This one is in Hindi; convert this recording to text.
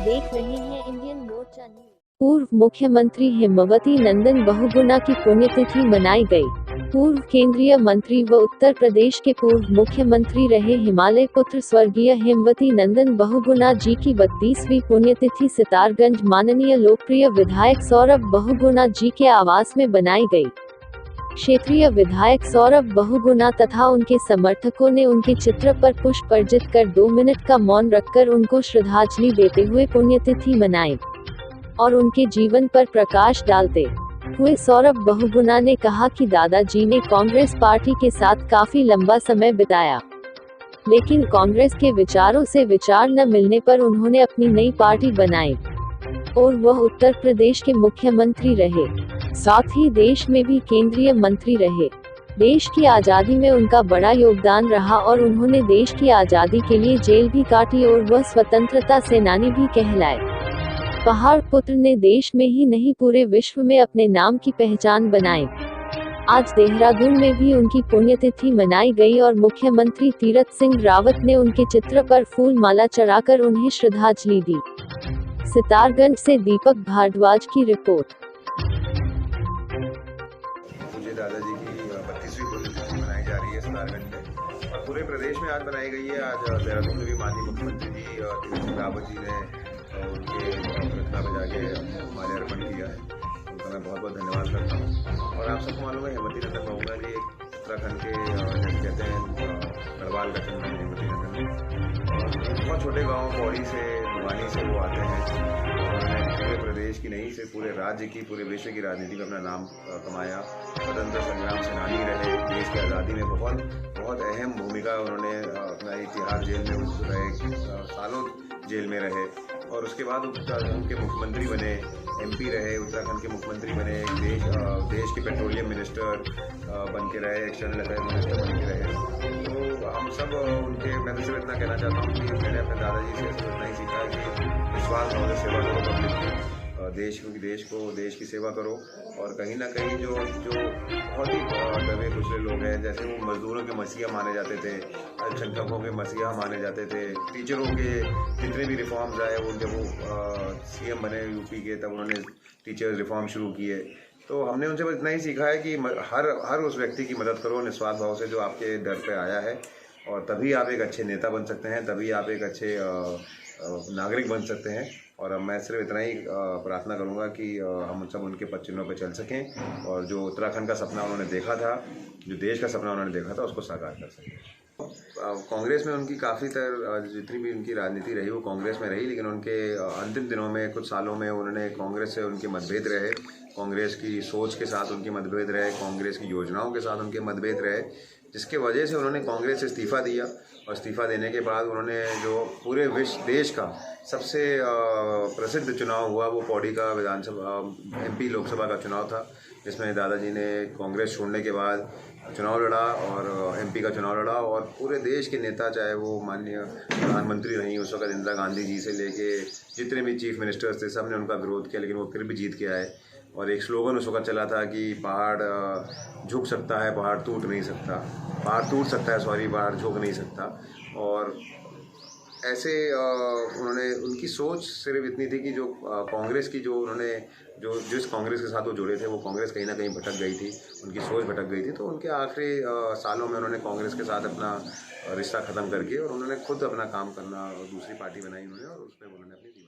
देख रहे हैं इंडियन मोर्चा न्यूज। पूर्व मुख्यमंत्री हेमवती नंदन बहुगुणा की पुण्यतिथि मनाई गई। पूर्व केंद्रीय मंत्री व उत्तर प्रदेश के पूर्व मुख्यमंत्री रहे हिमालय पुत्र स्वर्गीय हेमवती नंदन बहुगुणा जी की 32वीं पुण्यतिथि सितारगंज माननीय लोकप्रिय विधायक सौरभ बहुगुणा जी के आवास में बनाई गई। क्षेत्रीय विधायक सौरभ बहुगुणा तथा उनके समर्थकों ने उनके चित्र पर पुष्प अर्पित कर 2 मिनट का मौन रखकर उनको श्रद्धांजलि देते हुए पुण्यतिथि मनाई और उनके जीवन पर प्रकाश डालते हुए सौरभ बहुगुणा ने कहा कि दादाजी ने कांग्रेस पार्टी के साथ काफी लंबा समय बिताया, लेकिन कांग्रेस के विचारों से विचार न मिलने पर उन्होंने अपनी नई पार्टी बनाई और वह उत्तर प्रदेश के मुख्यमंत्री रहे, साथ ही देश में भी केंद्रीय मंत्री रहे। देश की आज़ादी में उनका बड़ा योगदान रहा और उन्होंने देश की आज़ादी के लिए जेल भी काटी और वह स्वतंत्रता सेनानी भी कहलाए। पहाड़ पुत्र ने देश में ही नहीं पूरे विश्व में अपने नाम की पहचान बनाई। आज देहरादून में भी उनकी पुण्यतिथि मनाई गई और मुख्यमंत्री तीरथ सिंह रावत ने उनके चित्र पर फूल माला चढ़ाकर उन्हें श्रद्धांजलि दी। सितारगंज से दीपक भारद्वाज की रिपोर्ट। मुझे दादाजी की 32वीं पुण्यतिथि मनाई जा रही है सितारगंज में और पूरे प्रदेश में आज मनाई गई है। आज देहरादून में भी माननीय मुख्यमंत्री जी तीरथ सिंह रावत जी ने उनके प्रतिमा में जाके माल्यार्पण किया है। उनका मैं बहुत बहुत धन्यवाद करता हूँ। और आप सबको मालूम है हेमवती नंदन बहुगुणा जी उत्तराखंड के कहते हैं गढ़वाल का चंदन हेमवती नंदन, और बहुत छोटे गाँव पौड़ी से भिवानी से वो आते हैं। उन्होंने पूरे प्रदेश की नहीं सिर्फ पूरे राज्य की पूरे विश्व की राजनीति में अपना नाम कमाया। स्वतंत्र संग्राम सेनानी रहे, देश की आज़ादी में बहुत अहम भूमिका उन्होंने अपना तिहाड़ जेल में रहे, सालों जेल में रहे और उसके बाद उत्तराखंड के मुख्यमंत्री बने, एमपी रहे, उत्तराखंड के मुख्यमंत्री बने, देश के पेट्रोलियम मिनिस्टर बन के रहे, एक्सटर्नल अफेयर मिनिस्टर बन के रहे। तो हम सब उनके, मैं तो सिर्फ इतना कहना चाहता हूँ कि मैंने अपने दादाजी से इतना ही सीखा कि विश्वास भाव से सेवा करो पब्लिक की, देश की सेवा करो। और कहीं ना कहीं जो बहुत ही दबे कुचले लोग हैं, जैसे वो मजदूरों के मसीहा माने जाते थे, अल्पसंख्यकों के मसीहा माने जाते थे, टीचरों के जितने भी रिफॉर्म्स आए वो जब वो सीएम बने यूपी के तब उन्होंने टीचर्स रिफॉर्म शुरू किए। तो हमने उनसे बस इतना ही सीखा है कि हर उस व्यक्ति की मदद करो निस्वार्थ भाव से जो आपके दर पे आया है, और तभी आप एक अच्छे नेता बन सकते हैं, तभी आप एक अच्छे नागरिक बन सकते हैं। और मैं सिर्फ इतना ही प्रार्थना करूंगा कि हम सब उनके पद चिन्हों पर चल सकें और जो उत्तराखंड का सपना उन्होंने देखा था, जो देश का सपना उन्होंने देखा था, उसको साकार कर सकें। कांग्रेस में उनकी काफ़ी जितनी भी उनकी राजनीति रही वो कांग्रेस में रही, लेकिन उनके अंतिम दिनों में कुछ सालों में उन्होंने कांग्रेस से उनके मतभेद रहे, कांग्रेस की सोच के साथ उनके मतभेद रहे, कांग्रेस की योजनाओं के साथ उनके मतभेद रहे, जिसके वजह से उन्होंने कांग्रेस से इस्तीफ़ा दिया। और इस्तीफ़ा देने के बाद उन्होंने जो पूरे देश का सबसे प्रसिद्ध चुनाव हुआ वो पौड़ी का विधानसभा एमपी लोकसभा का चुनाव था, जिसमें दादाजी ने कांग्रेस छोड़ने के बाद चुनाव लड़ा और एमपी का चुनाव लड़ा। और पूरे देश के नेता, चाहे वो माननीय प्रधानमंत्री रहीं उस वक्त इंदिरा गांधी जी से लेके जितने भी चीफ मिनिस्टर्स थे, सब ने उनका विरोध किया, लेकिन वो फिर भी जीत के आए। और एक स्लोगन उस वक्त चला था कि पहाड़ झुक सकता है, पहाड़ टूट नहीं सकता, पहाड़ टूट सकता है, सॉरी, पहाड़ झुक नहीं सकता। और ऐसे उन्होंने, उनकी सोच सिर्फ इतनी थी कि जो कांग्रेस की जो उन्होंने जिस कांग्रेस के साथ वो जुड़े थे वो कांग्रेस कहीं ना कहीं भटक गई थी, उनकी सोच भटक गई थी। तो उनके आखिरी सालों में उन्होंने कांग्रेस के साथ अपना रिश्ता ख़त्म करके और उन्होंने खुद अपना काम करना और दूसरी पार्टी बनाई उन्होंने, और उसमें उन्होंने अपनी